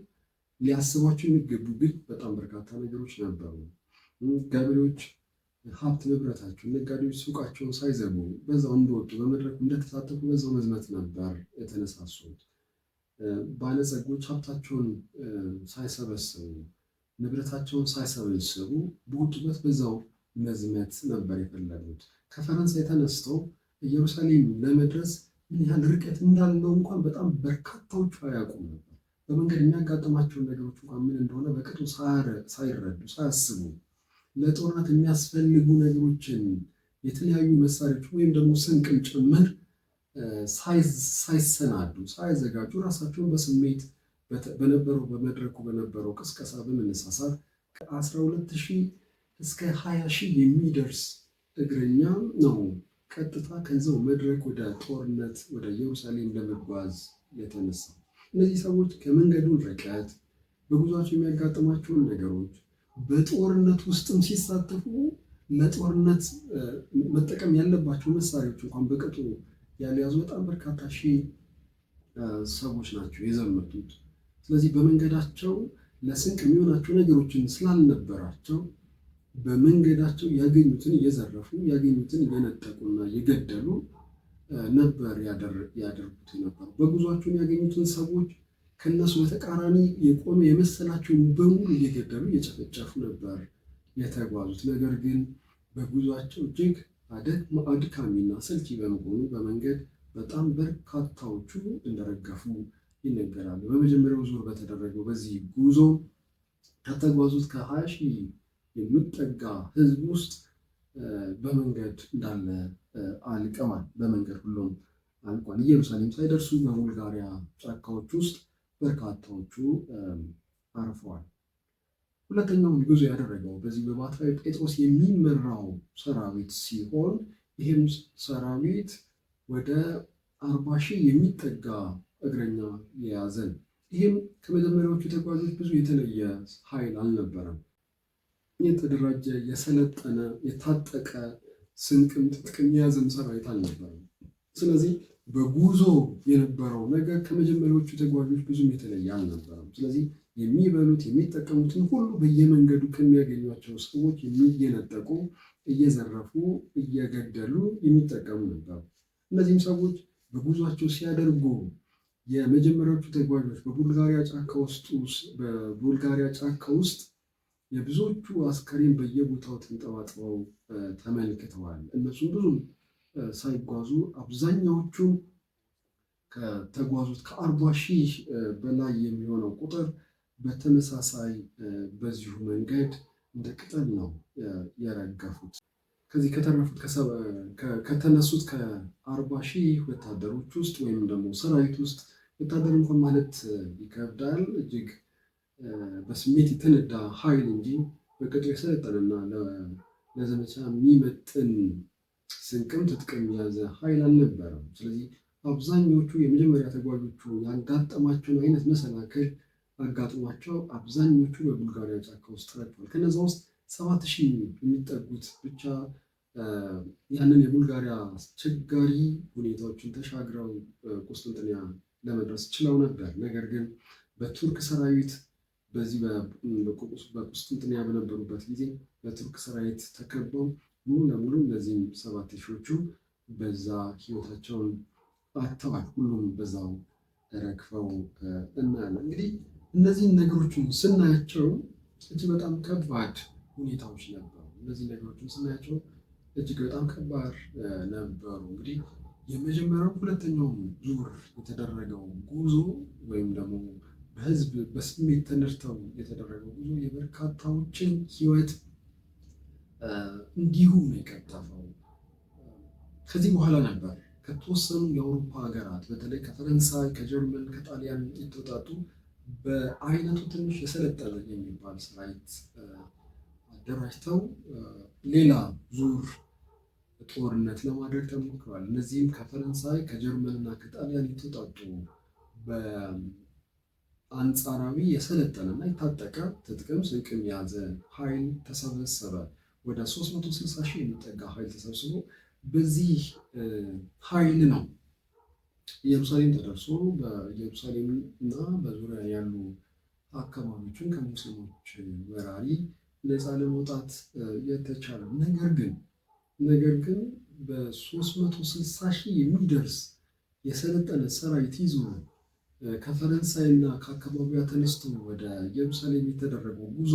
ሊያስቧቸው የሚገቡ ግን በጣም በርካታ ነገሮች ነበሩ። ገበሬዎች ሀብት ንብረታቸው፣ ነጋዴዎች ሱቃቸውን ሳይዘጉ በዛው እንደወጡ በመድረኩ እንደተሳተፉ በዛው መዝመት ነበር የተነሳሱት። ባለጸጎች ሀብታቸውን ሳይሰበስቡ ንብረታቸውን ሳይሰበስቡ በወጡበት በዛው መዝመት ነበር የፈለጉት። ከፈረንሳይ ተነስተው ኢየሩሳሌም ለመድረስ ምን ያህል ርቀት እንዳለው እንኳን በጣም በርካታዎቹ አያውቁም ነበር። በመንገድ የሚያጋጥማቸውን ነገሮች እንኳን ምን እንደሆነ በቅጡ ሳይረዱ ሳያስቡ ለጦርነት የሚያስፈልጉ ነገሮችን የተለያዩ መሳሪያዎች ወይም ደግሞ ስንቅም ጭምር ሳይሰናዱ ሳይዘጋጁ ራሳቸውን በስሜት በነበረው በመድረኩ በነበረው ቅስቀሳ በመነሳሳት ከ12,000 እስከ 20,000 የሚደርስ እግረኛ ነው ቀጥታ ከዛው መድረክ ወደ ጦርነት ወደ ኢየሩሳሌም ለመጓዝ የተነሳ። እነዚህ ሰዎች ከመንገዱን ርቀት በጉዟቸው የሚያጋጥማቸውን ነገሮች በጦርነት ውስጥም ሲሳተፉ ለጦርነት መጠቀም ያለባቸው መሳሪያዎች እንኳን በቅጡ ያልያዙ በጣም በርካታ ሺህ ሰዎች ናቸው የዘመቱት። ስለዚህ በመንገዳቸው ለስንቅ የሚሆናቸው ነገሮችን ስላልነበራቸው በመንገዳቸው ያገኙትን እየዘረፉ ያገኙትን እየነጠቁና እየገደሉ ነበር ያደርጉት የነበሩ። በጉዟቸውን ያገኙትን ሰዎች ከነሱ በተቃራኒ የቆመ የመሰላቸውን በሙሉ እየገደሉ እየጨፈጨፉ ነበር የተጓዙት። ነገር ግን በጉዟቸው እጅግ አድካሚና ሰልቺ በመሆኑ በመንገድ በጣም በርካታዎቹ እንደረገፉ ይነገራሉ። በመጀመሪያው ዙር በተደረገው በዚህ ጉዞ ከተጓዙት ከ20,000 የሚጠጋ ህዝብ ውስጥ በመንገድ እንዳለ አልቀዋል። በመንገድ ሁሉም አልቋል። ኢየሩሳሌም ሳይደርሱ በቡልጋሪያ ጫካዎች ውስጥ በርካታዎቹ አርፈዋል። ሁለተኛውን ጉዞ ያደረገው በዚህ በባህታዊ ጴጥሮስ የሚመራው ሰራዊት ሲሆን ይህም ሰራዊት ወደ 40,000 የሚጠጋ እግረኛ የያዘ ነው። ይህም ከመጀመሪያዎቹ ተጓዦች ብዙ የተለየ ኃይል አልነበረም። የተደራጀ የሰለጠነ የታጠቀ ስንቅም ትጥቅም የያዘም ሰራዊት አልነበረም። ስለዚህ በጉዞ የነበረው ነገር ከመጀመሪያዎቹ ተጓዦች ብዙም የተለየ አልነበረም። ስለዚህ የሚበሉት የሚጠቀሙትን ሁሉ በየመንገዱ ከሚያገኟቸው ሰዎች እየነጠቁ እየዘረፉ እየገደሉ የሚጠቀሙ ነበሩ። እነዚህም ሰዎች በጉዟቸው ሲያደርጉ የመጀመሪያዎቹ ተጓዦች በቡልጋሪያ ጫካ ውስጥ የብዙዎቹ አስከሬን በየቦታው ተንጠባጥበው ተመልክተዋል። እነሱም ብዙም ሳይጓዙ አብዛኛዎቹ ከተጓዙት ከ40,000 በላይ የሚሆነው ቁጥር በተመሳሳይ በዚሁ መንገድ እንደ ቅጠል ነው የረገፉት። ከዚህ ከተረፉት ከተነሱት ከ40,000 ወታደሮች ውስጥ ወይም ደግሞ ሰራዊት ውስጥ ወታደር እንኳን ማለት ይከብዳል። እጅግ በስሜት የተነዳ ኃይል እንጂ በቅጡ የሰለጠነና ለዘመቻ የሚመጥን ስንቅም ትጥቅም የያዘ ኃይል አልነበረም። ስለዚህ አብዛኞቹ የመጀመሪያ ተጓዦቹ ያጋጠማቸውን አይነት መሰናክል አጋጥሟቸው አብዛኞቹ በቡልጋሪያ ጫካ ውስጥ ረድተዋል። ከነዛ ውስጥ 7,000 የሚጠጉት ብቻ ያንን የቡልጋሪያ አስቸጋሪ ሁኔታዎችን ተሻግረው ቁስጥንጥንያ ለመድረስ ችለው ነበር። ነገር ግን በቱርክ ሰራዊት በዚህ በቁስጥንጥንያ በነበሩበት ጊዜ በቱርክ ሰራዊት ተከበው ሙሉ ለሙሉ እነዚህም 7,000ዎቹ በዛ ህይወታቸውን አጥተዋል። ሁሉም በዛው ረግፈው እናያለን። እንግዲህ እነዚህን ነገሮችን ስናያቸው እጅግ በጣም ከባድ ሁኔታዎች ነበሩ። እነዚህ ነገሮችን ስናያቸው እጅግ በጣም ከባድ ነበሩ። እንግዲህ የመጀመሪያው ሁለተኛውም ዙር የተደረገው ጉዞ ወይም ደግሞ በህዝብ በስሜት ተነድተው የተደረገው ጉዞ የበርካታዎችን ህይወት እንዲሁ ነው የቀጠፈው። ከዚህ በኋላ ነበር ከተወሰኑ የአውሮፓ ሀገራት በተለይ ከፈረንሳይ፣ ከጀርመን፣ ከጣሊያን የተውጣጡ በአይነቱ ትንሽ የሰለጠነ የሚባል ሰራዊት አደራጅተው ሌላ ዙር ጦርነት ለማድረግ ተሞክሯል። እነዚህም ከፈረንሳይ፣ ከጀርመን እና ከጣሊያን የተውጣጡ በአንጻራዊ የሰለጠነና የታጠቀ ትጥቅም ስንቅም የያዘ ኃይል ተሰበሰበ። ወደ 360,000 የሚጠጋ ኃይል ተሰብስቦ በዚህ ኃይል ነው ኢየሩሳሌም ተደርሶ በኢየሩሳሌም እና በዙሪያ ያሉ አካባቢዎችን ከሙስሊሞች ወራሪ ነፃ ለመውጣት የተቻለው። ነገር ግን በ360,000 የሚደርስ የሰለጠነ ሰራዊት ይዞ ከፈረንሳይና ከአካባቢዋ ተነስቶ ወደ ኢየሩሳሌም የተደረገው ጉዞ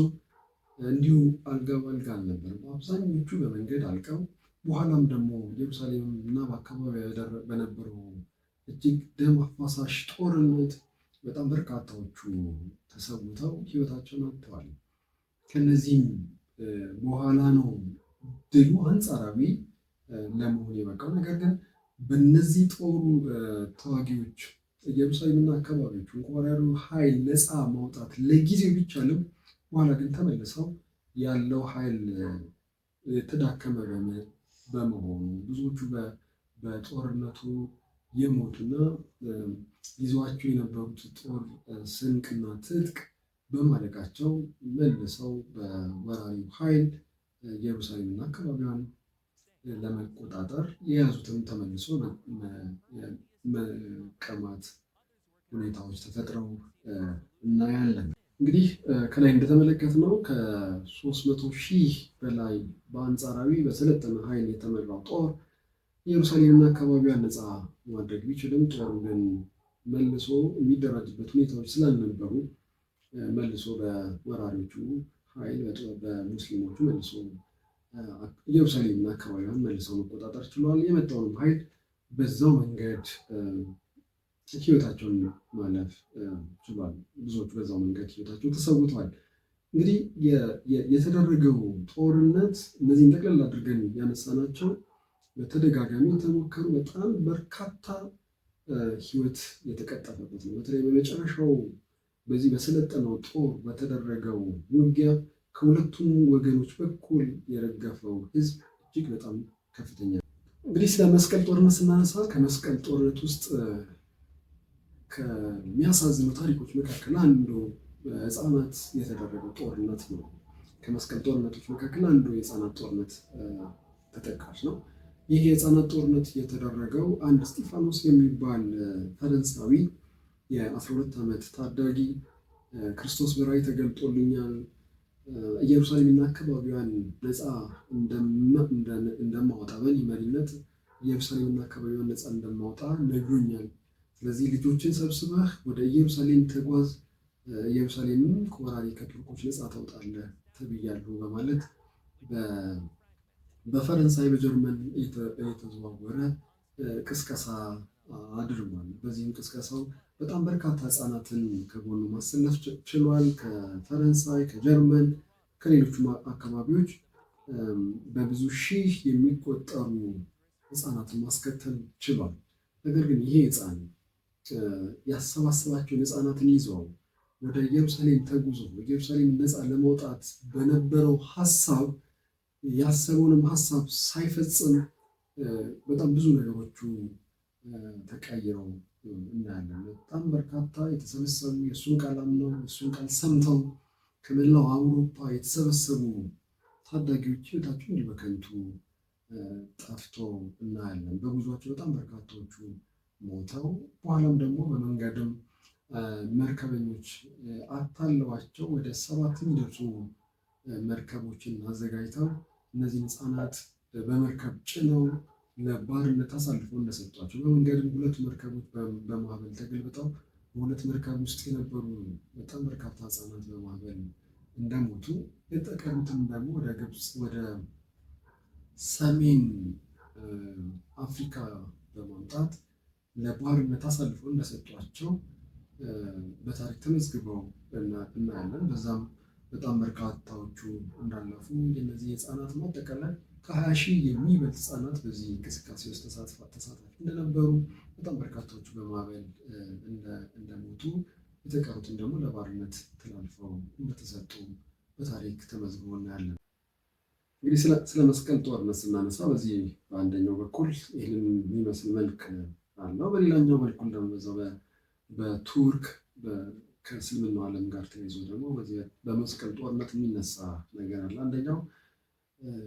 እንዲሁ አልጋ ባልጋ አልነበረም። አብዛኞቹ በመንገድ አልቀው በኋላም ደግሞ ኢየሩሳሌም እና በአካባቢዋ በነበረው እጅግ ደም አፋሳሽ ጦርነት በጣም በርካታዎቹ ተሰውተው ህይወታቸውን አጥተዋል። ከነዚህም በኋላ ነው ድሉ አንጻራዊ ለመሆን የበቃው። ነገር ግን በእነዚህ ጦሩ ተዋጊዎች ኢየሩሳሌምና አካባቢዎቹ እንኳን ያሉ ኃይል ነፃ ማውጣት ለጊዜው ቢቻልም በኋላ ግን ተመልሰው ያለው ኃይል የተዳከመ በመሆኑ ብዙዎቹ በጦርነቱ የሞቱና ይዘዋቸው የነበሩት ጦር ስንቅና ትጥቅ በማለቃቸው መልሰው በወራሪው ኃይል ኢየሩሳሌምና አካባቢዋን ለመቆጣጠር የያዙትን ተመልሶ መቀማት ሁኔታዎች ተፈጥረው እናያለን። እንግዲህ ከላይ እንደተመለከትነው ከ300,000 በላይ በአንጻራዊ በሰለጠነ ኃይል የተመራው ጦር ኢየሩሳሌምና አካባቢዋን ነፃ ማድረግ ቢችልም ጦሩ ግን መልሶ የሚደራጅበት ሁኔታዎች ስላልነበሩ መልሶ በወራሪዎቹ ኃይል በሙስሊሞቹ መልሶ ኢየሩሳሌምና አካባቢዋን መልሰው መቆጣጠር ችሏል። የመጣውንም ኃይል በዛው መንገድ ህይወታቸውን ማለፍ ችሏል። ብዙዎቹ በዛው መንገድ ህይወታቸው ተሰውተዋል። እንግዲህ የተደረገው ጦርነት እነዚህን ጠቅላላ አድርገን ያነሳናቸው በተደጋጋሚ የተሞከሩ በጣም በርካታ ህይወት የተቀጠፈበት ነው። በተለይ በመጨረሻው በዚህ በሰለጠነው ጦር በተደረገው ውጊያ ከሁለቱም ወገኖች በኩል የረገፈው ህዝብ እጅግ በጣም ከፍተኛ ነው። እንግዲህ ስለ መስቀል ጦርነት ስናነሳ ከመስቀል ጦርነት ውስጥ ከሚያሳዝኑ ታሪኮች መካከል አንዱ ህፃናት የተደረገው ጦርነት ነው። ከመስቀል ጦርነቶች መካከል አንዱ የህፃናት ጦርነት ተጠቃሽ ነው። ይህ የህፃናት ጦርነት የተደረገው አንድ እስጢፋኖስ የሚባል ፈረንሳዊ የ12 ዓመት ታዳጊ ክርስቶስ በራእይ ተገልጦልኛል፣ ኢየሩሳሌምና አካባቢዋን ነፃ እንደማወጣ በእኔ መሪነት ኢየሩሳሌምና አካባቢዋን ነፃ እንደማወጣ ነግሮኛል። ስለዚህ ልጆችን ሰብስበህ ወደ ኢየሩሳሌም ተጓዝ፣ ኢየሩሳሌምም ከወራሪ ከቱርኮች ነፃ ታውጣለህ ተብያለሁ በማለት በፈረንሳይ በጀርመን የተዘዋወረ ቅስቀሳ አድርጓል። በዚህም ቅስቀሳው በጣም በርካታ ህፃናትን ከጎኑ ማሰለፍ ችሏል። ከፈረንሳይ፣ ከጀርመን፣ ከሌሎችም አካባቢዎች በብዙ ሺህ የሚቆጠሩ ህፃናትን ማስከተል ችሏል። ነገር ግን ይሄ ህፃን ያሰባሰባቸውን ህፃናትን ይዘው ወደ ኢየሩሳሌም ተጉዞ ኢየሩሳሌም ነፃ ለመውጣት በነበረው ሀሳብ ያሰበውንም ሀሳብ ሳይፈጽም በጣም ብዙ ነገሮቹ ተቀይረው እናያለን። በጣም በርካታ የተሰበሰቡ የእሱን ቃል አምነው የእሱን ቃል ሰምተው ከመላው አውሮፓ የተሰበሰቡ ታዳጊዎች ህይወታቸው እንዲህ በከንቱ ጠፍቶ እናያለን። በጉዟቸው በጣም በርካታዎቹ ሞተው በኋላም ደግሞ በመንገድም መርከበኞች አታለዋቸው ወደ 7 የሚደርሱ መርከቦችን አዘጋጅተው እነዚህን ህፃናት በመርከብ ጭነው ለባርነት አሳልፈው እንደሰጧቸው፣ በመንገድም 2 መርከቦች በማዕበል ተገልብጠው በ2 መርከብ ውስጥ የነበሩ በጣም በርካታ ህፃናት በማዕበል እንደሞቱ፣ የተቀሩትም ደግሞ ወደ ግብፅ ወደ ሰሜን አፍሪካ በማምጣት ለባርነት አሳልፈው እንደሰጧቸው በታሪክ ተመዝግበው እናያለን። በዛም በጣም በርካታዎቹ እንዳለፉ የነዚህ ህፃናት አጠቃላይ ከ20 ሺህ የሚበልጥ ህፃናት በዚህ እንቅስቃሴ ውስጥ ተሳታፊ እንደነበሩ፣ በጣም በርካታዎቹ በማዕበል እንደሞቱ፣ የተቀሩትን ደግሞ ለባርነት ተላልፈው እንደተሰጡ በታሪክ ተመዝግቦ እናያለን። እንግዲህ ስለ መስቀል ጦርነት ስናነሳ በዚህ በአንደኛው በኩል ይህንን የሚመስል መልክ አለው። በሌላኛው በኩል ደግሞ በዛው በቱርክ ከእስልምናው ዓለም ጋር ተይዞ ደግሞ በመስቀል ጦርነት የሚነሳ ነገር አለ። አንደኛው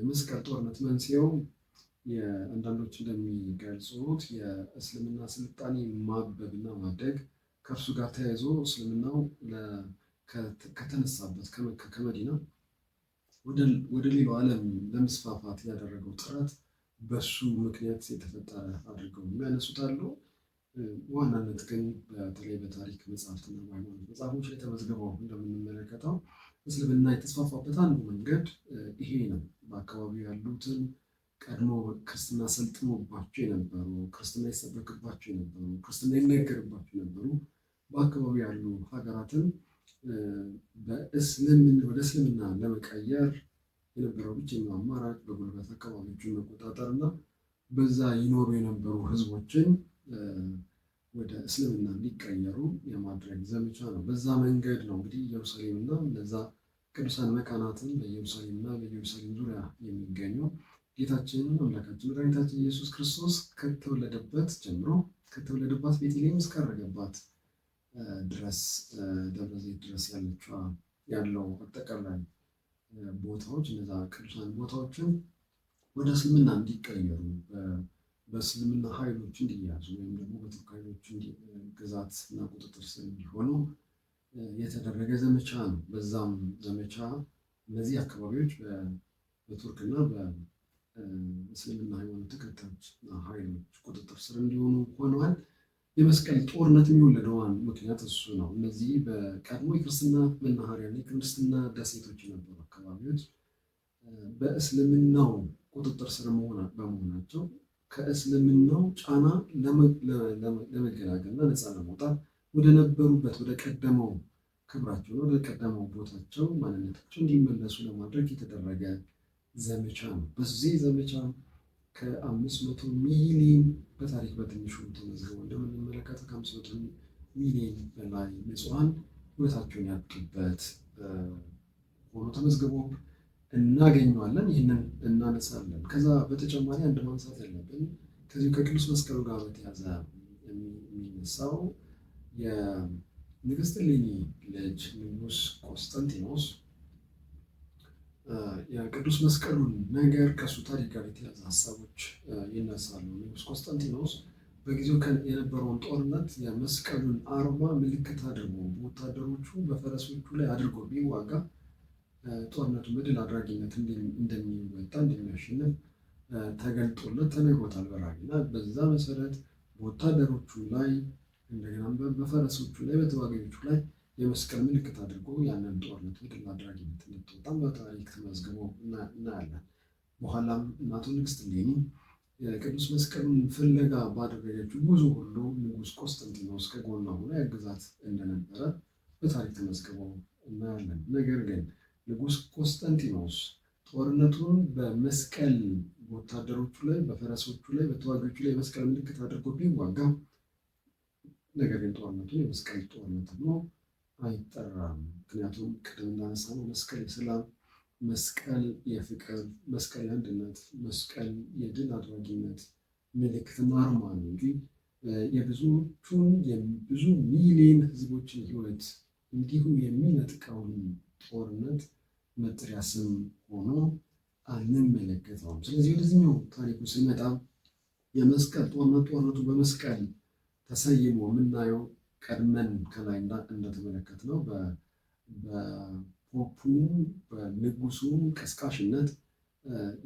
መስቀል ጦርነት መንስኤው አንዳንዶች እንደሚገልጹት የእስልምና ስልጣኔ ማበብና ማደግ ከእርሱ ጋር ተያይዞ እስልምናው ከተነሳበት ከመዲና ወደ ሌላው ዓለም ለመስፋፋት ያደረገው ጥረት በሱ ምክንያት የተፈጠረ አድርገው የሚያነሱት አሉ። ዋናነት ግን በተለይ በታሪክ መጽሐፍትና በሃይማኖት መጽሐፎች ላይ ተመዝግበው እንደምንመለከተው እስልምና የተስፋፋበት አንዱ መንገድ ይሄ ነው። በአካባቢው ያሉትን ቀድሞ ክርስትና ሰልጥኖባቸው የነበሩ፣ ክርስትና ይሰበክባቸው የነበሩ፣ ክርስትና ይነገርባቸው የነበሩ በአካባቢው ያሉ ሀገራትን ወደ እስልምና ለመቀየር የነበረው ብቸኛው አማራጭ በጉልበት አካባቢዎችን መቆጣጠር እና በዛ ይኖሩ የነበሩ ህዝቦችን ወደ እስልምና እንዲቀየሩ የማድረግ ዘመቻ ነው። በዛ መንገድ ነው እንግዲህ ኢየሩሳሌምና እነዛ ቅዱሳን መካናትን በኢየሩሳሌምና በኢየሩሳሌም ዙሪያ የሚገኙ ጌታችን አምላካችን መድኃኒታችን ኢየሱስ ክርስቶስ ከተወለደበት ጀምሮ ከተወለደባት ቤተልሔም እስካረገባት ድረስ ደብረ ዘይት ድረስ ያለው አጠቃላይ ቦታዎች እነዛ ቅዱሳን ቦታዎችን ወደ እስልምና እንዲቀየሩ በእስልምና ኃይሎች እንዲያዙ ወይም ደግሞ በቱርክ ኃይሎች ግዛት እና ቁጥጥር ስር እንዲሆኑ የተደረገ ዘመቻ ነው። በዛም ዘመቻ እነዚህ አካባቢዎች በቱርክና በእስልምና ሃይማኖት ተከታዮች ኃይሎች ቁጥጥር ስር እንዲሆኑ ሆነዋል። የመስቀል ጦርነት የሚወለደዋን ምክንያት እሱ ነው። እነዚህ በቀድሞ የክርስትና መናኸሪያ የክርስትና ደሴቶች የነበሩ አካባቢዎች በእስልምናው ቁጥጥር ስር በመሆናቸው ከእስልምናው ጫና ለመገላገልና ነፃ ለመውጣት ወደ ነበሩበት ወደ ቀደመው ክብራቸው ወደ ቀደመው ቦታቸው ማንነታቸው እንዲመለሱ ለማድረግ የተደረገ ዘመቻ ነው። በዚህ ዘመቻ ከ500 ሚሊዮን በታሪክ በትንሹ ተመዝግበው እንደምንመለከተው ከ500 ሚሊዮን በላይ ንጹሐን ሕይወታቸውን ያጡበት ሆኖ ተመዝግቦ እናገኘዋለን። ይህንን እናነሳለን። ከዛ በተጨማሪ አንድ ማንሳት ያለብን ከዚህ ከቅዱስ መስቀሉ ጋር በተያዘ የሚነሳው የንግስት እሌኒ ልጅ ንጉስ ቆስጠንጢኖስ የቅዱስ መስቀሉን ነገር ከእሱ ታሪክ ጋር የተያዘ ሀሳቦች ይነሳሉ። ንጉስ ቆስጠንጢኖስ በጊዜው የነበረውን ጦርነት የመስቀሉን አርማ ምልክት አድርጎ ወታደሮቹ በፈረሶቹ ላይ አድርጎ ቢዋጋ ጦርነቱን በድል አድራጊነት እንደሚወጣ እንደሚያሸንፍ ተገልጦለት ተነግሮታል በራእይ እና በዛ መሰረት በወታደሮቹ ላይ እንደገና በፈረሶቹ ላይ በተዋጊዎቹ ላይ የመስቀል ምልክት አድርጎ ያንን ጦርነት በድል አድራጊነት እንደተወጣ በታሪክ ተመዝግቦ እናያለን። በኋላም እናቱ ንግስት እሌኒ የቅዱስ መስቀሉን ፍለጋ ባደረገችው ጉዞ ሁሉ ንጉሥ ቆስጠንጢኖስ ከጎኗ ሆኖ ያግዛት እንደነበረ በታሪክ ተመዝግበው እናያለን። ነገር ግን ንጉሥ ቆስጠንጢኖስ ጦርነቱን በመስቀል ወታደሮቹ ላይ፣ በፈረሶቹ ላይ፣ በተዋጊዎቹ ላይ የመስቀል ምልክት አድርጎ ቢዋጋ፣ ነገር ግን ጦርነቱን የመስቀል ጦርነት ብሎ አይጠራም። ምክንያቱም ቅድም እንዳነሳነው መስቀል የሰላም፣ መስቀል የፍቅር፣ መስቀል የአንድነት፣ መስቀል የድል አድራጊነት ምልክትና አርማ ነው እንጂ የብዙዎቹን የብዙ ሚሊዮን ሕዝቦችን ሕይወት እንዲሁ የሚነጥቀውን ጦርነት መጠሪያ ስም ሆኖ አንመለከተውም። ስለዚህ ወደዚህኛው ታሪኩ ስንመጣ የመስቀል ጦርነቱ በመስቀል ተሰይሞ የምናየው ቀድመን ከላይ እንደተመለከትነው በፖፑም በንጉሱም ቀስቃሽነት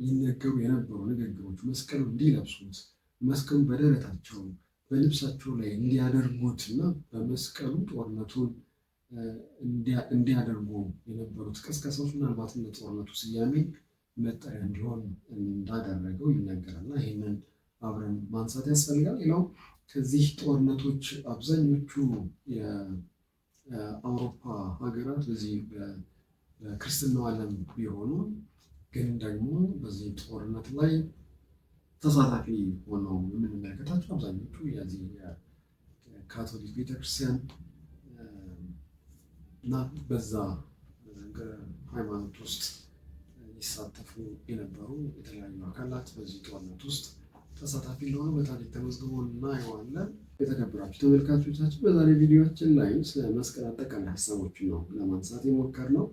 ይነገሩ የነበሩ ንግግሮች መስቀሉ እንዲለብሱት፣ መስቀሉ በደረታቸው በልብሳቸው ላይ እንዲያደርጉት እና በመስቀሉ ጦርነቱን እንዲያደርጉ የነበሩት ቀስቀሳዎች ምናልባትም ለጦርነቱ ስያሜ መጠሪያ እንዲሆን እንዳደረገው ይነገራል እና ይህንን አብረን ማንሳት ያስፈልጋል። ሌላው ከዚህ ጦርነቶች አብዛኞቹ የአውሮፓ ሀገራት በዚህ በክርስትናው ዓለም ቢሆኑ ግን ደግሞ በዚህ ጦርነት ላይ ተሳታፊ ሆነው የምንመለከታቸው አብዛኞቹ የዚህ የካቶሊክ ቤተክርስቲያን እና በዛ ሃይማኖት ውስጥ ይሳተፉ የነበሩ የተለያዩ አካላት በዚህ ጦርነት ውስጥ ተሳታፊ እንደሆነ በታሪክ ተመዝግቦ እናየዋለን። የተከበራችሁ ተመልካቾቻችን በዛሬ ቪዲዮችን ላይ ስለ መስቀል አጠቃላይ ሀሳቦችን ነው ለማንሳት የሞከርነው።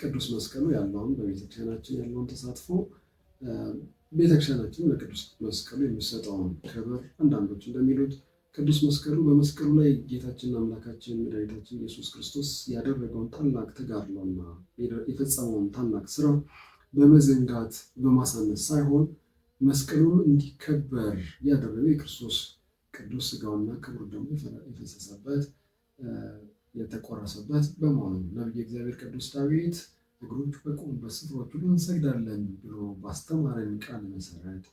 ቅዱስ መስቀሉ ያለውን በቤተክርስቲያናችን ያለውን ተሳትፎ፣ ቤተክርስቲያናችን ለቅዱስ መስቀሉ የሚሰጠውን ክብር፣ አንዳንዶች እንደሚሉት ቅዱስ መስቀሉ በመስቀሉ ላይ ጌታችንና አምላካችን መድኃኒታችን ኢየሱስ ክርስቶስ ያደረገውን ታላቅ ተጋድሎና የፈጸመውን ታላቅ ስራ በመዘንጋት በማሳነስ ሳይሆን መስቀሉን እንዲከበር ያደረገው የክርስቶስ ቅዱስ ስጋውና ክቡር ደግሞ የፈሰሰበት የተቆረሰበት በመሆኑ ነቢየ እግዚአብሔር ቅዱስ ዳዊት እግሮቹ በቆሙበት ስፍራዎች ሁሉ እንሰግዳለን ብሎ ባስተማረን ቃል መሰረት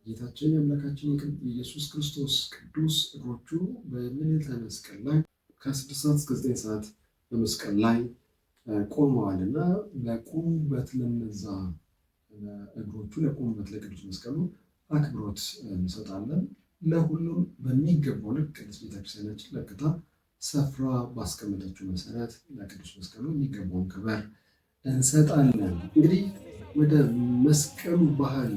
ጌታችን የአምላካችን የኢየሱስ ክርስቶስ ቅዱስ እግሮቹ በምልዕተ መስቀል ላይ ከ6 ሰዓት እስከ 9 ሰዓት በመስቀል ላይ ቆመዋል እና ለቆሙበት ለነዛ እግሮቹ ለቆሙበት ለቅዱስ መስቀሉ አክብሮት እንሰጣለን። ለሁሉም በሚገባው ልክ ቅድስት ቤተክርስቲያናችን ለክታ ስፍራ ባስቀመጠችው መሰረት ለቅዱስ መስቀሉ የሚገባውን ክብር እንሰጣለን። እንግዲህ ወደ መስቀሉ ባህል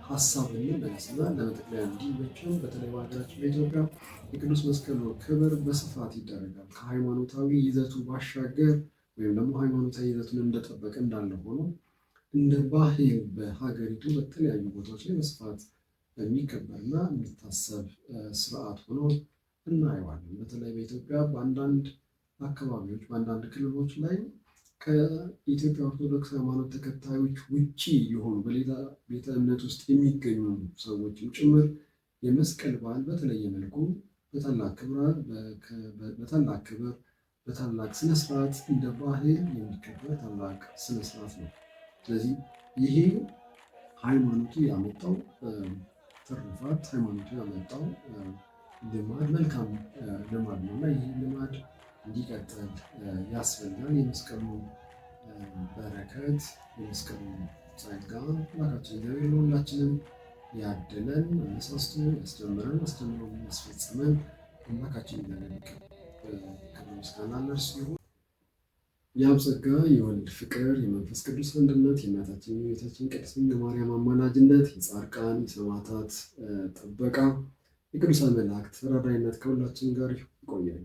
ሀሳብ እንመለስና ለመጠቅለያ እንዲመቸን በተለይ በሀገራችን በኢትዮጵያ የቅዱስ መስቀሉ ክብር በስፋት ይደረጋል። ከሃይማኖታዊ ይዘቱ ባሻገር ወይም ደግሞ ሃይማኖታዊ ይዘቱን እንደጠበቀ እንዳለ ሆኖ እንደ ባህል በሀገሪቱ በተለያዩ ቦታዎች ላይ በስፋት የሚከበርና የሚታሰብ ስርዓት ሆኖ እናየዋለን። በተለይ በኢትዮጵያ በአንዳንድ አካባቢዎች በአንዳንድ ክልሎች ላይ ከኢትዮጵያ ኦርቶዶክስ ሃይማኖት ተከታዮች ውጪ የሆኑ በሌላ ቤተ እምነት ውስጥ የሚገኙ ሰዎችም ጭምር የመስቀል በዓል በተለየ መልኩ በታላቅ ክብር በታላቅ ስነስርዓት እንደ ባህል የሚከበር ታላቅ ስነስርዓት ነው። ስለዚህ ይሄ ሃይማኖቱ ያመጣው ትሩፋት፣ ሃይማኖቱ ያመጣው ልማድ መልካም ልማድ ነው እና ይህ ልማድ እንዲቀጥል ያስፈልጋል። የመስቀሉ በረከት የመስቀሉ ጸጋ አምላካችን እግዚአብሔር ለሁላችንም ያድለን፣ አነሳስቶ ያስጀምረን፣ አስተምሮ ያስፈጽመን። አምላካችን እግዚአብሔር ክብር ምስጋና ለእርሱ ይሁን። የአብ ጸጋ የወልድ ፍቅር የመንፈስ ቅዱስ አንድነት የእናታችን የቤታችን ቅድስት ድንግል ማርያም አማላጅነት የጻድቃን የሰማዕታት ጥበቃ የቅዱሳን መላእክት ተራዳኢነት ከሁላችን ጋር ይቆያል።